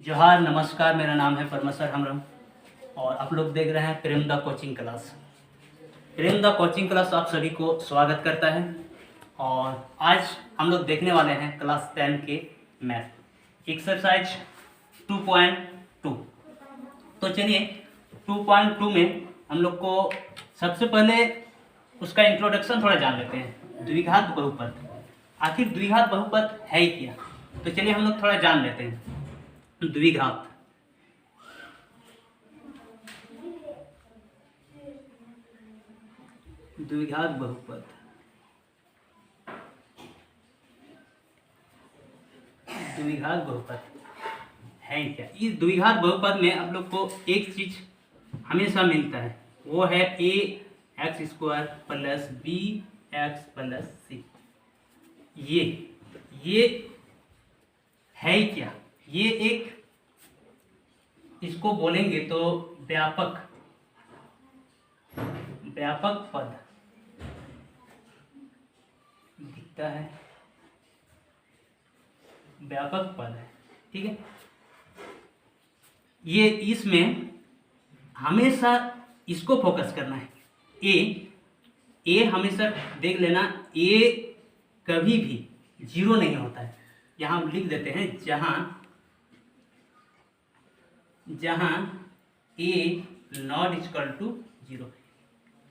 जोहार, नमस्कार। मेरा नाम है परमेश्वर हमरम और आप लोग देख रहे हैं Prem the coaching class. Prem the coaching class आप सभी को स्वागत करता है। और आज हम लोग देखने वाले हैं क्लास 10 के मैथ एक्सरसाइज 2.2। तो चलिए 2.2 में हम लोग को सबसे पहले उसका इंट्रोडक्शन थोड़ा जान लेते हैं। द्विघात बहुपद, आखिर द्विघात बहुपद है ही क्या? तो चलिए हम लोग थोड़ा जान लेते हैं। द्विघात द्विघात बहुपद द्विघात बहुपद है क्या? इस द्विघात बहुपद में आप लोग को एक चीज हमेशा मिलता है, वो है a x square plus b x plus c. ये है क्या? ये एक, इसको बोलेंगे तो व्यापक पद दिखता है, व्यापक पद है। ठीक है, ये इसमें हमेशा इसको फोकस करना है। ए हमेशा देख लेना, ए कभी भी जीरो नहीं होता है। यहां हम लिख देते हैं जहां ए नॉट इक्वल टू जीरो।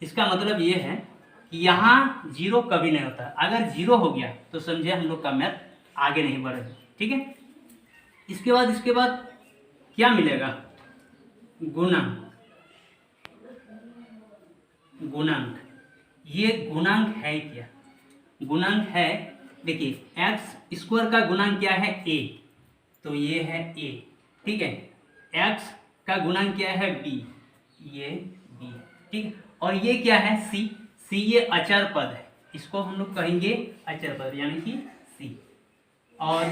इसका मतलब ये है कि यहाँ जीरो कभी नहीं होता। अगर जीरो हो गया तो समझे हम लोग का मैथ आगे नहीं बढ़ेगा। ठीक है, इसके बाद क्या मिलेगा? गुणांक। ये गुणांक है क्या? गुणांक है, देखिए एक्स स्क्वायर का गुणांक क्या है? ए, तो ये है ए। ठीक है, एक्स का गुणांक क्या है? बी, ये बी। ठीक है, और ये क्या है? सी। ये अचर पद है, इसको हम लोग कहेंगे अचर पद यानी कि सी। और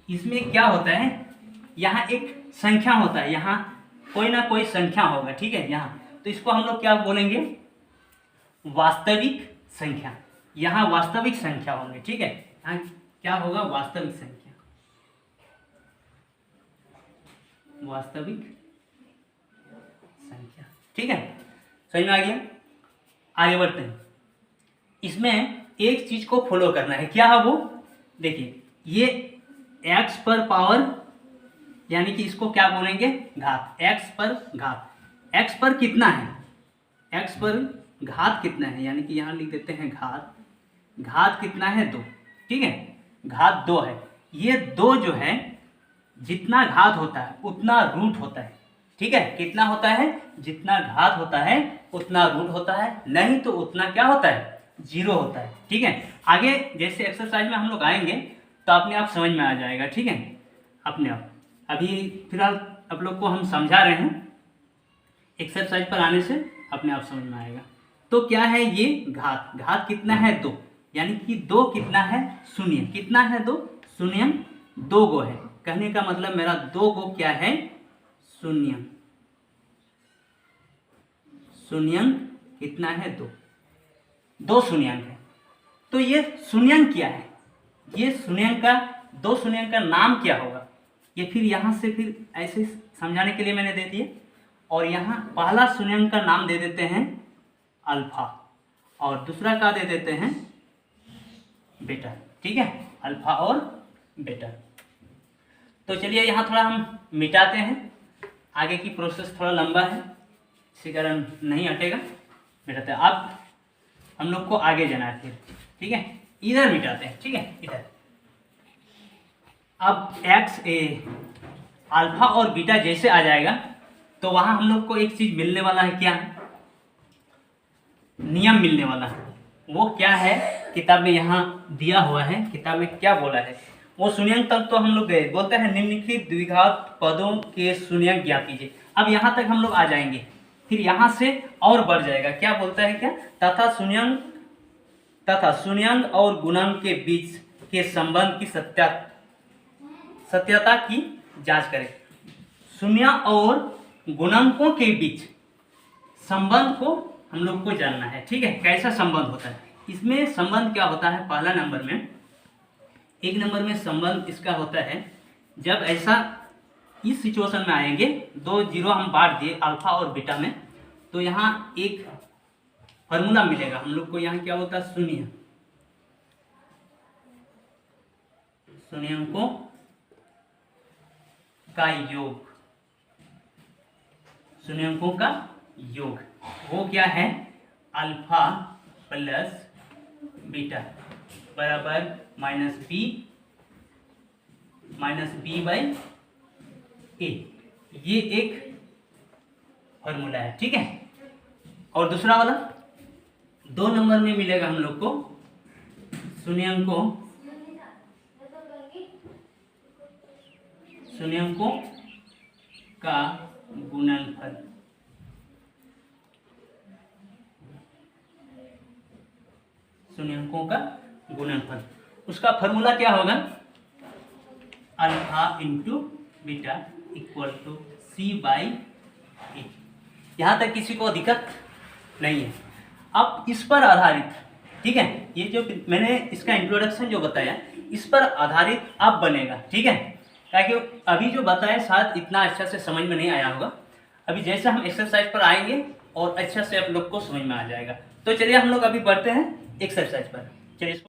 इसमें क्या होता है? यहाँ एक संख्या होता है, यहाँ कोई ना कोई संख्या होगा। ठीक है, यहाँ तो इसको हम लोग क्या बोलेंगे? वास्तविक संख्या। यहाँ वास्तविक संख्या होंगे। ठीक है, यहाँ क्या होगा? वास्तविक संख्या। ठीक है, समझ में आ गया? आगे बढ़ते हैं। इसमें एक चीज को फॉलो करना है, क्या है वो? देखिए ये x पर पावर यानी कि इसको क्या बोलेंगे? घात। x पर घात, x पर कितना है? x पर घात कितना है? यानी कि यहाँ लिख देते हैं घात कितना है? 2। ठीक है, घात 2 है। ये 2 जो है, जितना घात होता है उतना रूट होता है। ठीक है, कितना होता है? जितना घात होता है उतना रूट होता है, नहीं तो उतना क्या होता है? जीरो होता है। ठीक है, आगे जैसे एक्सरसाइज में हम लोग आएंगे तो अपने आप समझ में आ जाएगा। ठीक है, अपने आप। अभी फिलहाल आप लोग को हम समझा रहे हैं, एक्सरसाइज पर आने से अपने आप समझ में आएगा। तो क्या है ये? घात कितना है? 2, यानी कि 2 कितना है? शून्य। कितना है? 2 शून्य, 2 गो है। कहने का मतलब मेरा 2 गो क्या है? शून्य कितना है? 2 शून्यंक है। तो ये शून्यंक क्या है? ये शून्यंक का, 2 शून्यंक का नाम क्या होगा? ये फिर यहाँ से फिर ऐसे समझाने के लिए मैंने दे दिए। और यहाँ पहला शून्यंक का नाम दे देते हैं अल्फा और दूसरा का दे देते हैं बीटा। ठीक है, अल्फा और बीटा। तो चलिए यहाँ थोड़ा हम मिटाते हैं, आगे की प्रोसेस थोड़ा लंबा है, इसी कारण नहीं हटेगा। मिटाते हैं। अब हम लोग को आगे जाना है फिर। ठीक है, इधर मिटाते हैं। ठीक है, इधर। अब अल्फा और बीटा जैसे आ जाएगा तो वहां हम लोग को एक चीज मिलने वाला है। क्या नियम मिलने वाला है? वो क्या है? किताब में यहाँ दिया हुआ है। किताब में क्या बोला है? वो शून्यंक तक तो हम लोग गए, बोलते हैं निम्नलिखित द्विघात पदों के शून्यंक ज्ञात कीजिए। अब यहाँ तक हम लोग आ जाएंगे, फिर यहाँ से और बढ़ जाएगा। क्या बोलता है? क्या? तथा शून्यंक और गुणांक के बीच के संबंध की सत्यता की जांच करें। शून्य और गुणांकों के बीच संबंध को हम लोग को जानना है। ठीक है, कैसा संबंध होता है? इसमें संबंध क्या होता है? पहला नंबर में, एक नंबर में संबंध इसका होता है जब ऐसा इस सिचुएशन में आएंगे, दो जीरो हम बांट दिए अल्फा और बीटा में, तो यहाँ एक फॉर्मूला मिलेगा हम लोग को। यहाँ क्या होता है, शून्य, शून्यंकों का योग, शून्यंकों का योग, वो क्या है, अल्फा प्लस बीटा बराबर माइनस बी बाई ए, ये एक फॉर्मूला है, ठीक है। और दूसरा वाला 2 नंबर में मिलेगा हम लोग को शून्यंकों का गुणनफल, शून्यंकों का गुणनफल, उसका फॉर्मूला क्या होगा, alpha into beta equal to c by a. यहाँ तक किसी को दिक्कत नहीं है। अब इस पर आधारित, ठीक है, ये जो मैंने इसका इंट्रोडक्शन जो बताया इस पर आधारित अब बनेगा, ठीक है, ताकि अभी जो बताया शायद इतना अच्छा से समझ में नहीं आया होगा। अभी जैसे हम एक्सरसाइज पर आएंगे और अच्छा से आप लोग को समझ में आ जाएगा। तो चलिए हम लोग अभी बढ़ते हैं एक्सरसाइज पर। चलिए